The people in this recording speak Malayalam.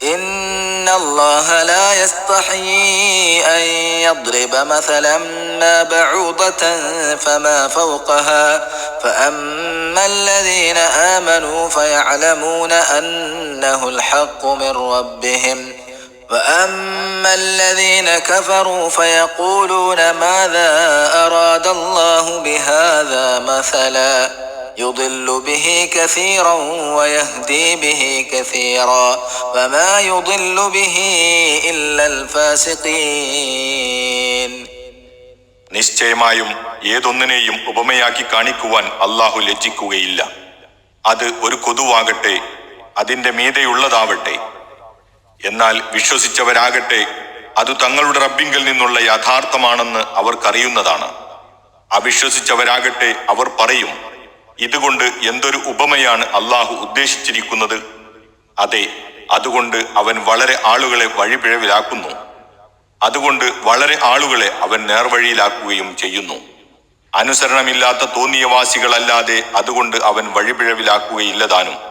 إن الله لا يستحيي أن يضرب مثلا ما بعوضة فما فوقها فأما الذين آمنوا فيعلمون أنه الحق من ربهم وأما الذين كفروا فيقولون ماذا أراد الله بهذا مثلا يضل به كثيرا ويهدي به كثيرا وما يضل به إلا الفاسقين. നിശ്ചയമായും ഏതൊന്നിനെയും ഉപമയാക്കി കാണിക്കുവാൻ അല്ലാഹു ലജ്ജിക്കുകയില്ല. അത് ഒരു കൊതുവാകട്ടെ, അതിന്റെ മീതെയുള്ളതാവട്ടെ. എന്നാൽ വിശ്വസിച്ചവരാകട്ടെ അത് തങ്ങളുടെ റബ്ബിങ്കൽ നിന്നുള്ള യഥാർത്ഥമാണെന്ന് അവർക്കറിയുന്നതാണ്. അവിശ്വസിച്ചവരാകട്ടെ അവർ പറയും, ഇതുകൊണ്ട് എന്തൊരു ഉപമയാണ് അല്ലാഹു ഉദ്ദേശിച്ചിരിക്കുന്നത്. അതെ, അതുകൊണ്ട് അവൻ വളരെ ആളുകളെ വഴിപിഴവിലാക്കുന്നു. അതുകൊണ്ട് വളരെ ആളുകളെ അവൻ നേർവഴിയിലാക്കുകയും ചെയ്യുന്നു. അനുസരണമില്ലാത്ത തോന്നിയവാസികളല്ലാതെ അതുകൊണ്ട് അവൻ വഴിപിഴവിലാക്കുകയില്ലതാനും.